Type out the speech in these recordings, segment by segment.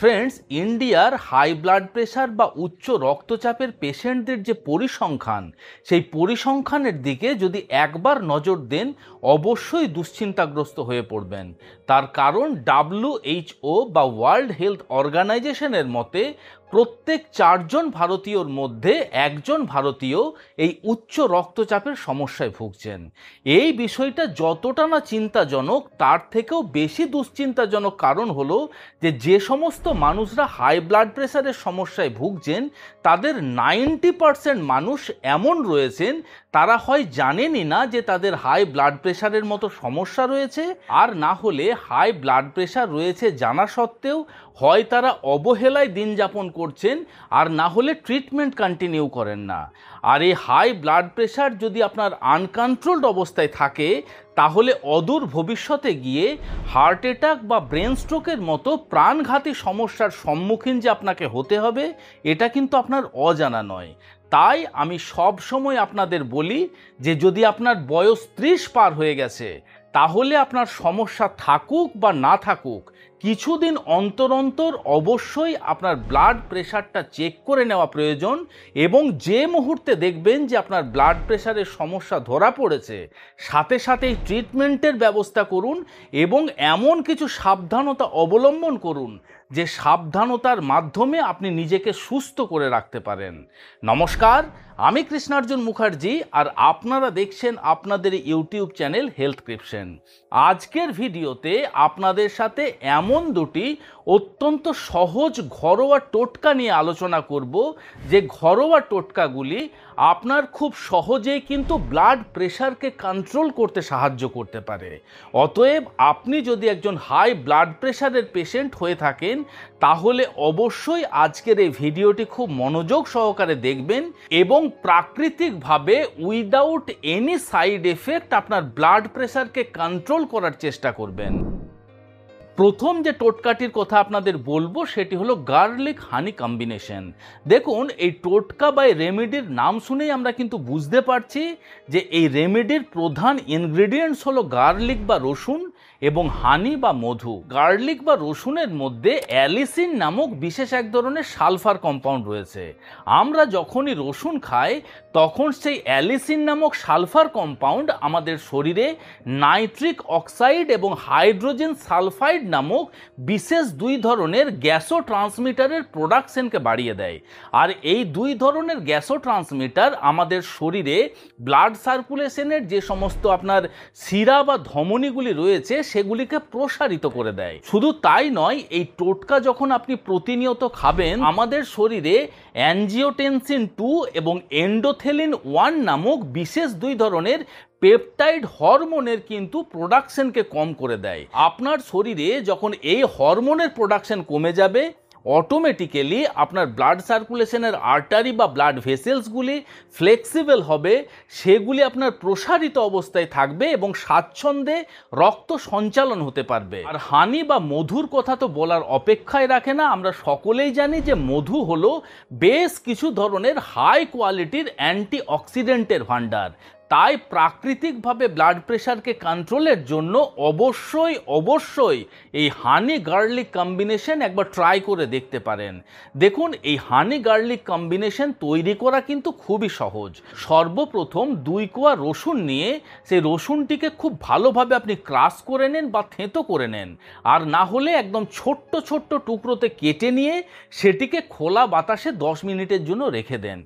Friends, ইন্ডিয়ার high blood pressure বা উচ্চ রক্তচাপের পেশেন্টদের যে পরিসংখ্যান, সেই পরিসংখ্যানের দিকে যদি একবার নজর দেন অবশ্যই দুশ্চিন্তাগ্রস্ত হয়ে পড়বেন। তার কারণ WHO বা ওয়ার্ল্ড হেলথ অর্গানাইজেশনের মতে প্রত্যেক 4 জন ভারতীয়র মধ্যে একজন ভারতীয় এই উচ্চ রক্তচাপের সমস্যায় ভুগছেন। এই বিষয়টা যতটা না চিন্তাজনক, তার থেকেও বেশি দুশ্চিন্তাজনক কারণ হলো যে সমস্ত মানুষরা হাই ব্লাড প্রেশারের সমস্যায় ভুগছেন তাদের 90% মানুষ এমন রয়েছেন তারা হয় জানেনই না যে তাদের হাই ব্লাড প্রেশারের মতো সমস্যা রয়েছে, আর না হলে হাই ব্লাড প্রেশার রয়েছে জানা সত্ত্বেও হয় তারা অবহেলায় দিন যাপন করছেন, আর না হলে ট্রিটমেন্ট কন্টিনিউ করেন না। আর এই হাই ব্লাড প্রেশার যদি আপনার আনকন্ট্রোলড অবস্থায় থাকে তাহলে অদূর ভবিষ্যতে গিয়ে হার্ট অ্যাটাক বা ব্রেন স্ট্রোকের মতো প্রাণঘাতী সমস্যার সম্মুখীন যে আপনাকে হতে হবে এটা কিন্তু আপনার অজানা নয়। তাই আমি সব সময় আপনাদের বলি যে যদি আপনার বয়স 30 পার হয়ে গেছে তাহলে আপনার সমস্যা থাকুক বা না থাকুক কিছুদিন অন্তর অন্তর অবশ্যই আপনার ব্লাড প্রেশারটা চেক করে নেওয়া প্রয়োজন, এবং যে মুহূর্তে দেখবেন যে আপনার ব্লাড প্রেশারের সমস্যা ধরা পড়েছে সাথে সাথেই ট্রিটমেন্টের ব্যবস্থা করুন এবং এমন কিছু সাবধানতা অবলম্বন করুন যে সাবধানতার মাধ্যমে আপনি নিজেকে সুস্থ করে রাখতে পারেন। নমস্কার, আমি কৃষ্ণার্জুন মুখার্জি আর আপনারা দেখছেন আপনাদের ইউটিউব চ্যানেল হেলথক্রিপশন। আজকের ভিডিওতে আপনাদের সাথে এমন দুটি অত্যন্ত সহজ ঘরোয়া টোটকা নিয়ে আলোচনা করব যে ঘরোয়া টোটকাগুলি আপনার খুব সহজেই কিন্তু ব্লাড প্রেশারকে কন্ট্রোল করতে সাহায্য করতে পারে। অতএব আপনি যদি একজন হাই ব্লাড প্রেশারের পেশেন্ট হয়ে থাকেন তাহলে অবশ্যই আজকের এই ভিডিওটি খুব মনোযোগ সহকারে দেখবেন এবং প্রাকৃতিকভাবে উইদাউট এনি সাইড এফেক্ট আপনার ব্লাড প্রেশারকে কন্ট্রোল করার চেষ্টা করবেন। প্রথম যে টোটকাটির কথা আপনাদের বলবো সেটি হলো গার্লিক হানি কম্বিনেশন। দেখুন, এই টোটকা বা রেমেডির নাম শুনেই আমরা কিন্তু বুঝতে পারছি যে এই রেমেডির প্রধান ইনগ্রেডিয়েন্টস হলো গার্লিক বা রসুন এবং হানি বা মধু। গার্লিক বা রসুনের মধ্যে অ্যালিসিন নামক বিশেষ এক ধরনের সালফার কম্পাউন্ড রয়েছে। আমরা যখনই রসুন খাই তখন সেই অ্যালিসিন নামক সালফার কম্পাউন্ড আমাদের শরীরে নাইট্রিক অক্সাইড এবং হাইড্রোজেন সালফাইড নামক বিশেষ 2 ধরনের গ্যাসো ট্রান্সমিটারের প্রোডাকশনকে বাড়িয়ে দেয়। আর এই 2 ধরনের গ্যাসো ট্রান্সমিটার আমাদের শরীরে ব্লাড সার্কুলেশনের যে সমস্ত আপনার শিরা বা ধমনীগুলি রয়েছে সেগুলিকে প্রসারিত করে দেয়। শুধু তাই নয়, এই টোটকা যখন আপনি প্রতিনিয়ত খাবেন আমাদের শরীরে অ্যাঞ্জিওটেনসিন 2 এবং এন্ডোথেলিন 1 নামক বিশেষ 2 ধরনের পেপটাইড হরমোনের কিন্তু প্রোডাকশনকে কম করে দেয়। আপনার শরীরে যখন এই হরমোনের প্রোডাকশন কমে যাবে অটোমেটিক্যালি আপনার ব্লাড সার্কুলেশনের আর্টারি বা ব্লাড ভেসেলসগুলি ফ্লেক্সিবল হবে, সেগুলি আপনার প্রসারিত অবস্থায় থাকবে এবং স্বাচ্ছন্দ্যে রক্ত সঞ্চালন হতে পারবে। আর হানি বা মধুর কথা তো বলার অপেক্ষায় রাখে না। আমরা সকলেই জানি যে মধু হলো বেশ কিছু ধরনের হাই কোয়ালিটির অ্যান্টিঅক্সিডেন্টের ভান্ডার। তাই প্রাকৃতিকভাবে ব্লাড প্রেশারকে কন্ট্রোলের জন্য অবশ্যই এই হানি গার্লিক কম্বিনেশন একবার ট্রাই করে দেখতে পারেন। দেখুন, এই হানি গার্লিক কম্বিনেশন তৈরি করা কিন্তু খুবই সহজ। সর্বপ্রথম 2 কোয়া রসুন নিয়ে সেই রসুনটিকে খুব ভালোভাবে আপনি ক্রাশ করে নেন বা থেঁতো করে নেন, আর না হলে একদম ছোট্ট ছোট্ট টুকরোতে কেটে নিয়ে সেটিকে খোলা বাতাসে 10 মিনিটের জন্য রেখে দেন।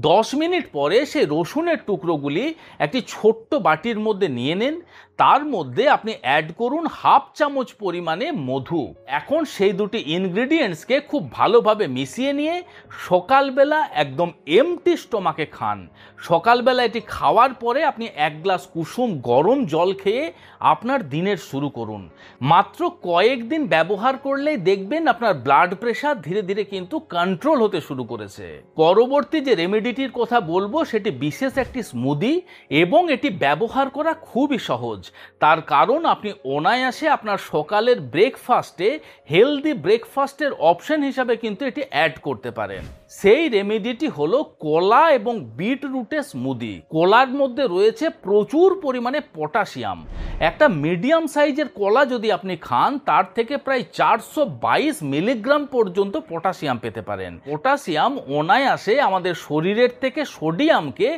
10 মিনিট পরে সেই রসুনের টুকরোগুলি একটি ছোট্ট বাটির মধ্যে নিয়ে নেন। তার মধ্যে আপনি অ্যাড করুন 1/2 চামচ পরিমাণে মধু। এখন সেই দুটি ইনগ্রেডিয়েন্টসকে খুব ভালোভাবে মিশিয়ে নিয়ে সকালবেলা একদম এমটি স্টোমাকে খান। সকালবেলা এটি খাওয়ার পরে আপনি 1 গ্লাস কুসুম গরম জল খেয়ে আপনার দিনের শুরু করুন। মাত্র কয়েকদিন ব্যবহার করলেই দেখবেন আপনার ব্লাড প্রেশার ধীরে ধীরে কিন্তু কন্ট্রোল হতে শুরু করেছে। পরবর্তী যে রেমেডিটির কথা বলবো সেটি বিশেষ একটি স্মুদি এবং এটি ব্যবহার করা খুবই সহজ। তার কারণ আপনি অনায়াসে আপনার সকালের ব্রেকফাস্টে হেলদি ব্রেকফাস্টের অপশন হিসাবে কিন্তু এটি অ্যাড করতে পারেন। সেই রেমেডিটি হলো কলা এবং বিটরুটের স্মুদি। কলার মধ্যে রয়েছে প্রচুর পরিমাণে পটাশিয়াম। একটা মিডিয়াম সাইজের কলা যদি আপনি খান, তার থেকে প্রায় 422 মিলিগ্রাম পর্যন্ত পটাশিয়াম পেতে পারেন। পটাশিয়াম অনায়াসে আমাদের শরীরের থেকে সোডিয়ামকে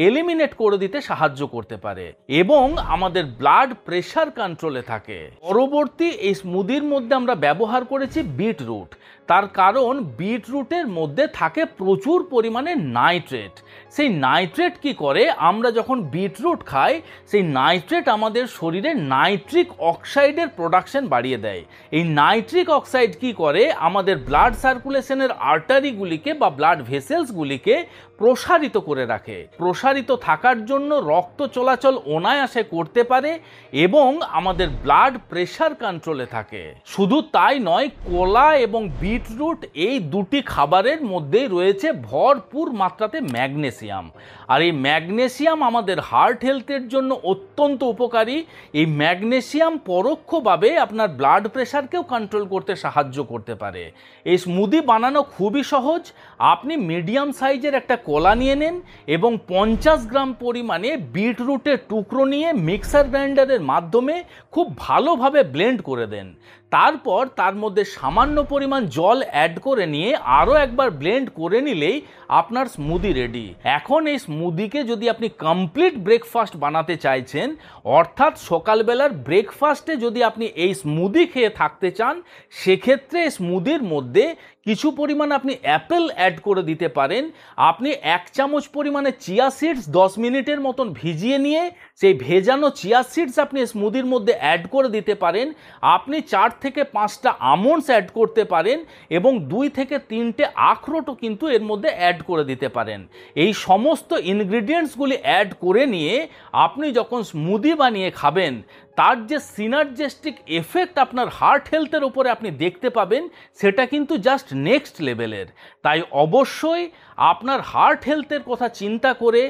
এলিমিনেট করে দিতে সাহায্য করতে পারে এবং আমাদের ব্লাড প্রেশার কন্ট্রোলে থাকে। পরবর্তী এই স্মুদির মধ্যে আমরা ব্যবহার করেছি বিটরুট। তার কারণ বিটরুটের মধ্যে থাকে প্রচুর পরিমাণে নাইট্রেট। সেই নাইট্রেট কি করে, আমরা যখন বিটরুট খাই সেই নাইট্রেট আমাদের শরীরে নাইট্রিক অক্সাইডের প্রোডাকশন বাড়িয়ে দেয়। এই নাইট্রিক অক্সাইড কি করে, আমাদের ব্লাড সার্কুলেশনের আর্টারিগুলিকে বা ব্লাড ভেসেলসগুলিকে প্রসারিত করে রাখে। প্রসারিত থাকার জন্য রক্ত চলাচল অনায়াসে করতে পারে এবং আমাদের ব্লাড প্রেশার কন্ট্রোলে থাকে। শুধু তাই নয়, কলা এবং বিটরুট এই দুটি খাবারের মধ্যেই রয়েছে ভরপুর মাত্রাতে ম্যাগনেসিয়াম। আর এই ম্যাগনেসিয়াম আমাদের হার্ট হেলথের জন্য অত্যন্ত উপকারী। এই ম্যাগনেসিয়াম পরোক্ষভাবে আপনার ব্লাড প্রেশারকেও কন্ট্রোল করতে সাহায্য করতে পারে। এই স্মুদি বানানো খুবই সহজ। আপনি মিডিয়াম সাইজের একটা কলা নিয়ে নেন এবং 50 গ্রাম পরিমাণে বিটরুটের টুকরো নিয়ে মিক্সার গ্রাইন্ডারের মাধ্যমে খুব ভালোভাবে ব্লেন্ড করে দেন। তারপর তার মধ্যে সামান্য পরিমাণ জল অ্যাড করে নিয়ে আরও একবার ব্লেন্ড করে নিলেই আপনার স্মুদি রেডি। এখন এই স্মুদিকে যদি আপনি কমপ্লিট ব্রেকফাস্ট বানাতে চাইছেন, অর্থাৎ সকালবেলার ব্রেকফাস্টে যদি আপনি এই স্মুদি খেয়ে থাকতে চান, সেক্ষেত্রে স্মুদির মধ্যে কিছু পরিমাণ আপনি অ্যাপেল অ্যাড করে দিতে পারেন। আপনি 1 চামচ পরিমাণে চিয়া সিডস 10 মিনিটের মতন ভিজিয়ে নিয়ে সেই ভেজানো চিয়া সিডস আপনি স্মুদির মধ্যে অ্যাড করে দিতে পারেন। আপনি 4 থেকে 5টা আমন্ডস অ্যাড করতে পারেন এবং 2 থেকে 3টে আখরোটও কিন্তু এর মধ্যে অ্যাড করে দিতে পারেন। এই সমস্ত ইনগ্রিডিয়েন্টসগুলি অ্যাড করে নিয়ে আপনি যখন স্মুদি বানিয়ে খাবেন, তার যে সিনার্জিস্টিক এফেক্ট আপনার হার্ট হেলথের উপরে আপনি দেখতে পাবেন, সেটা কিন্তু জাস্ট নেক্সট লেভেলের। তাই অবশ্যই আপনার হার্ট হেলথের কথা চিন্তা করে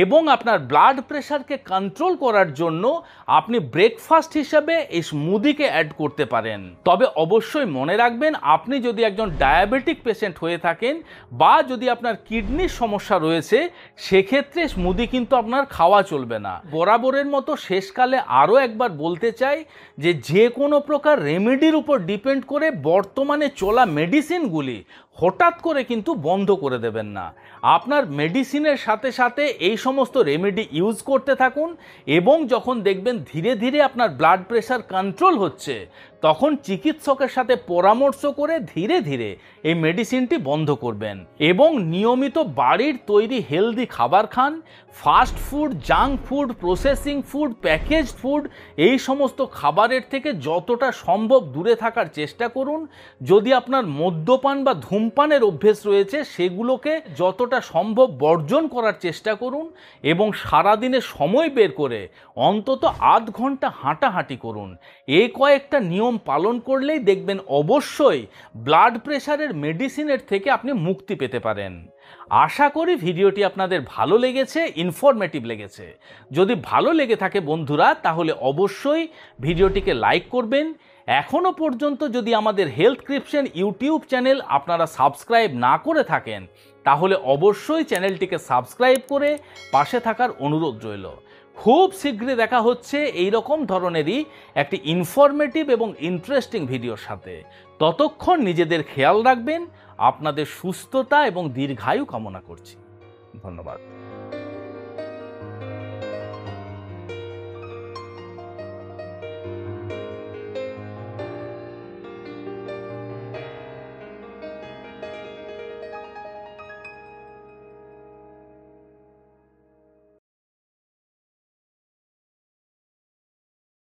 এবং আপনার ব্লাড প্রেশারকে কন্ট্রোল করার জন্য আপনি ব্রেকফাস্ট হিসাবে এই স্মুদিকে অ্যাড করতে পারেন। তবে অবশ্যই মনে রাখবেন, আপনি যদি একজন ডায়াবেটিক পেশেন্ট হয়ে থাকেন বা যদি আপনার কিডনির সমস্যা রয়েছে, সেক্ষেত্রে স্মুদি কিন্তু আপনার খাওয়া চলবে না। বরাবরের মতো শেষকালে আরও একবার বলতে চাই যে কোনো প্রকার রেমেডির উপর ডিপেন্ড করে বর্তমানে চলা মেডিসিনগুলি হঠাৎ করে কিন্তু বন্ধ করে দেবেন না। আপনার মেডিসিনের সাথে সাথে এই সমস্ত রেমেডি ইউজ করতে থাকুন এবং যখন দেখবেন ধীরে ধীরে আপনার ব্লাড প্রেশার কন্ট্রোল হচ্ছে, তখন চিকিৎসকের সাথে পরামর্শ করে ধীরে ধীরে এই মেডিসিনটি বন্ধ করবেন এবং নিয়মিত বাড়ির তৈরি হেলদি খাবার খান। Fast food, junk food, processing food, package food, এই সমস্ত খাবারের থেকে যতটা সম্ভব দূরে থাকার চেষ্টা করুন। যদি আপনার মদ্যপান বা ধূমপানের অভ্যেস রয়েছে, সেগুলোকে যতটা সম্ভব বর্জন করার চেষ্টা করুন এবং সারাদিনে সময় বের করে অন্তত আধ ঘন্টা হাঁটাহাঁটি করুন। এই কয়েকটা নিয়ম পালন করলেই দেখবেন অবশ্যই ব্লাড প্রেশারের মেডিসিনের থেকে আপনি মুক্তি পেতে পারেন। আশা করি ভিডিওটি আপনাদের ভালো লেগেছে, ইনফরমেটিভ লেগেছে। যদি ভালো লেগে থাকে বন্ধুরা, তাহলে অবশ্যই ভিডিওটিকে লাইক করবেন। এখনও পর্যন্ত যদি আমাদের হেলথক্রিপশন ইউটিউব চ্যানেল আপনারা সাবস্ক্রাইব না করে থাকেন, তাহলে অবশ্যই চ্যানেলটিকে সাবস্ক্রাইব করে পাশে থাকার অনুরোধ রইল। খুব শীঘ্রই দেখা হচ্ছে এই রকম ধরনেরই একটি ইনফরমেটিভ এবং ইন্টারেস্টিং ভিডিওর সাথে। ততক্ষণ নিজেদের খেয়াল রাখবেন। আপনাদের সুস্থতা এবং দীর্ঘায়ু কামনা করছি। ধন্যবাদ।